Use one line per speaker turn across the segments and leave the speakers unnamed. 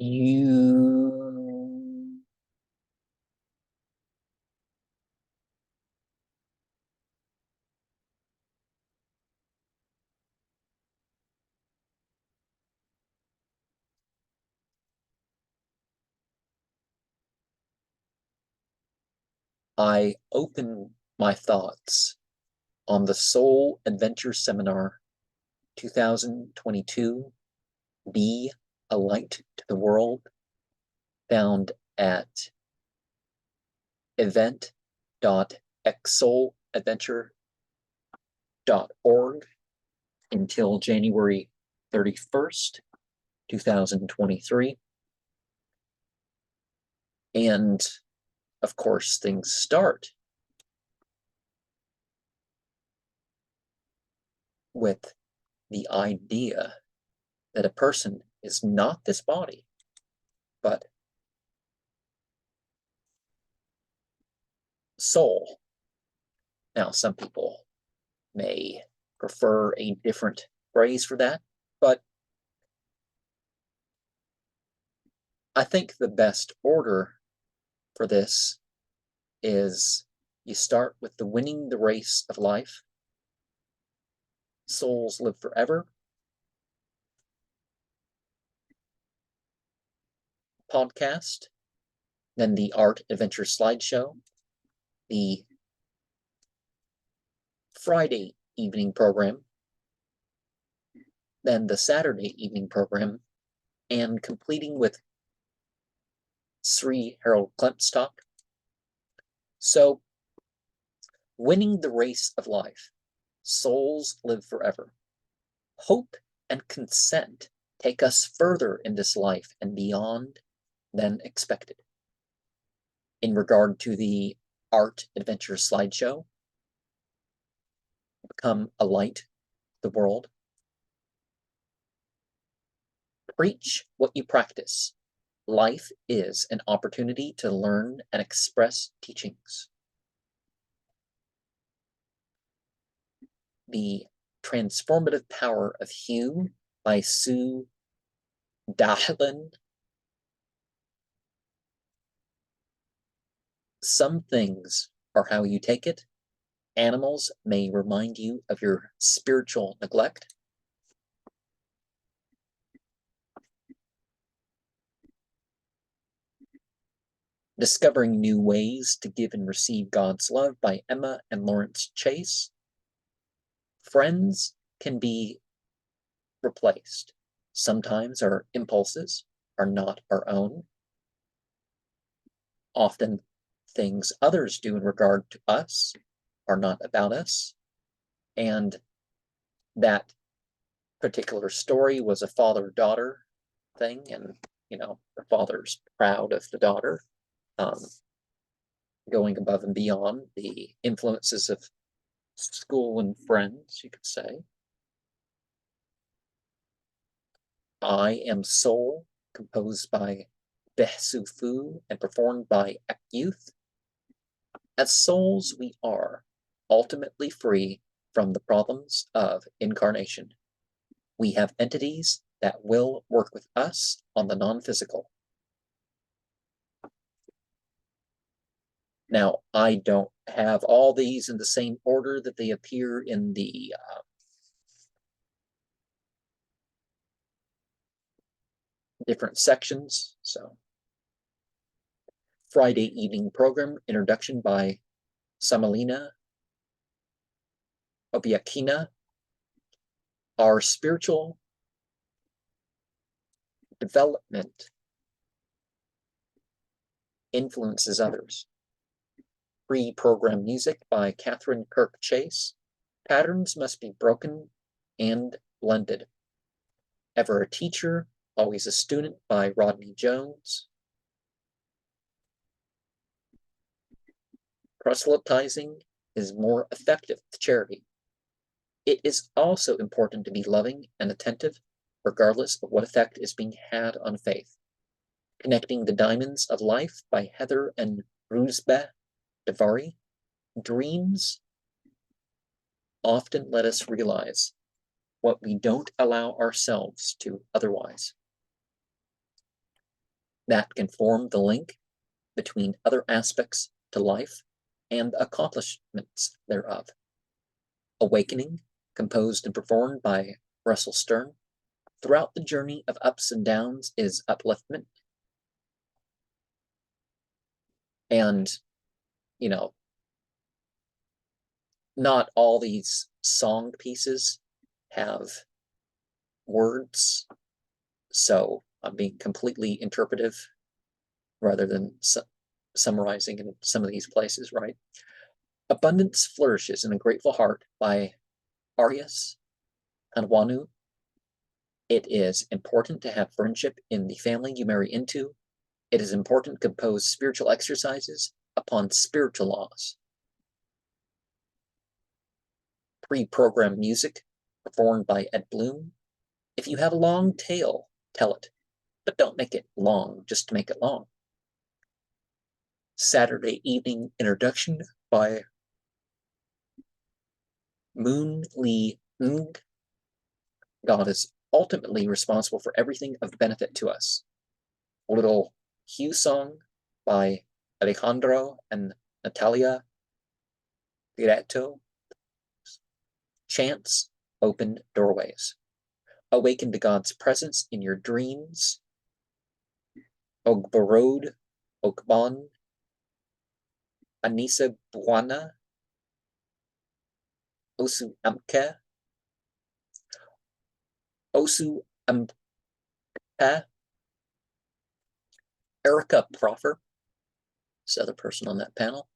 You I open my thoughts on the Soul Adventure Seminar 2022, Be a Light to the World, found at event.exouladventure.org until January 31st, 2023. And of course, things start with the idea that a person is not this body, but soul. Now, some people may prefer a different phrase for that, but I think the best order for this is you start with the winning the race of life, souls live forever, podcast, then the art adventure slideshow, the Friday evening program, then the Saturday evening program, and completing with Sri Harold Klempstock. So, winning the race of life, souls live forever. Hope and consent take us further in this life and beyond than expected. In regard to the art adventure slideshow, become a light to the world. Preach what you practice. Life is an opportunity to learn and express teachings. The Transformative Power of Hue by Sue Dahlin. Some things are how you take it. Animals may remind you of your spiritual neglect. Discovering New Ways to Give and Receive God's Love by Emma and Lawrence Chase. Friends can be replaced. Sometimes our impulses are not our own. Often things others do in regard to us are not about us. And that particular story was a father-daughter thing, and the father's proud of the daughter, going above and beyond the influences of school and friends, you could say. I Am Soul, composed by Behsu Fu and performed by Ek Youth. As souls, we are ultimately free from the problems of incarnation. We have entities that will work with us on the non-physical. Now, I don't have all these in the same order that they appear in the different sections. So, Friday evening program, introduction by Samalina Obiakina. Our spiritual development influences others. Pre-program music by Catherine Kirk Chase. Patterns must be broken and blended. Ever a Teacher, Always a Student by Rodney Jones. Proselytizing is more effective with charity. It is also important to be loving and attentive, regardless of what effect is being had on faith. Connecting the Diamonds of Life by Heather and Ruzbeh Davari. Dreams often let us realize what we don't allow ourselves to otherwise. that can form the link between other aspects to life and the accomplishments thereof. Awakening, composed and performed by Russell Stern, throughout the journey of ups and downs is upliftment. And, you know, not all these song pieces have words, so I'm being completely interpretive rather than summarizing in some of these places, right? Abundance Flourishes in a Grateful Heart by Arias Anwanu. It is important to have friendship in the family you marry into. It is important to compose spiritual exercises upon spiritual laws. Pre-programmed music performed by Ed Bloom. If you have a long tale, tell it, but don't make it long just to make it long. Saturday Evening Introduction by Moon Lee Ng. God is ultimately responsible for everything of benefit to us. A little Hugh song by Alejandro and Natalia Diretto. Chants Open Doorways. Awaken to God's presence in your dreams. Ogbarod Okban. Anisa Buana. Osu Amke. Osu Amke. Erica Proffer, this other person on that panel.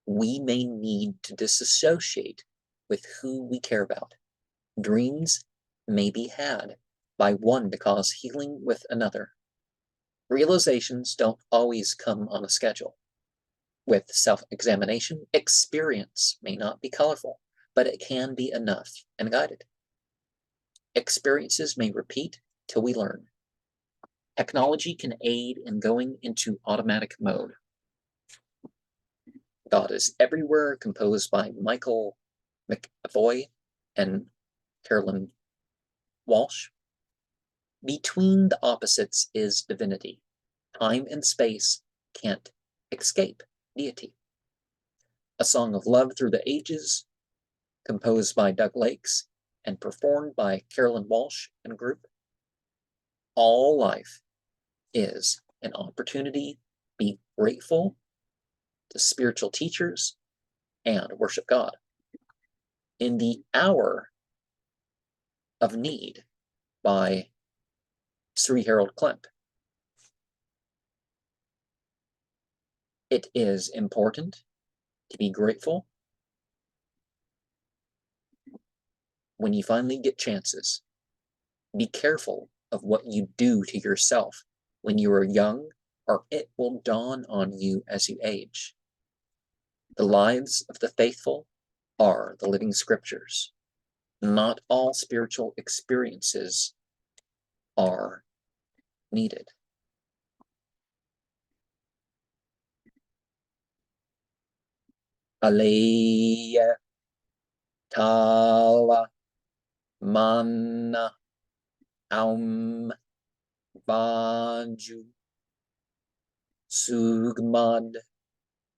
We may need to disassociate with who we care about. Dreams may be had by one to cause healing with another. Realizations don't always come on a schedule. With self-examination, experience may not be colorful, but it can be enough and guided. Experiences may repeat till we learn. Technology can aid in going into automatic mode. God is Everywhere, composed by Michael McAvoy and Carolyn Walsh. Between the opposites is divinity. Time and space can't escape deity. A Song of Love Through the Ages, composed by Doug Lakes and performed by Carolyn Walsh and group. All life is an opportunity to be grateful to spiritual teachers and worship God. In the Hour of Need by Sri Harold Klemp. It is important to be grateful when you finally get chances. Be careful of what you do to yourself when you are young, or it will dawn on you as you age. The lives of the faithful are the living scriptures. Not all spiritual experiences are needed. Aleya Tala Mana Aum Baju Sugmad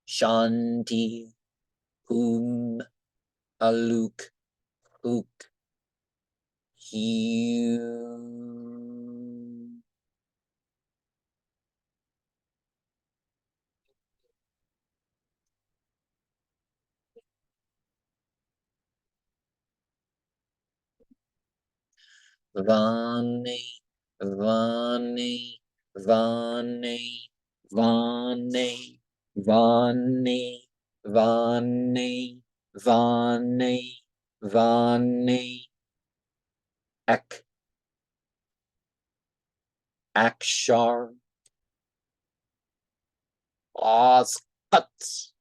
Shanti Hum Aluk Huk Hum Vani Vani Vani Vani Vani Vani Vani Vani Akshar Oscuts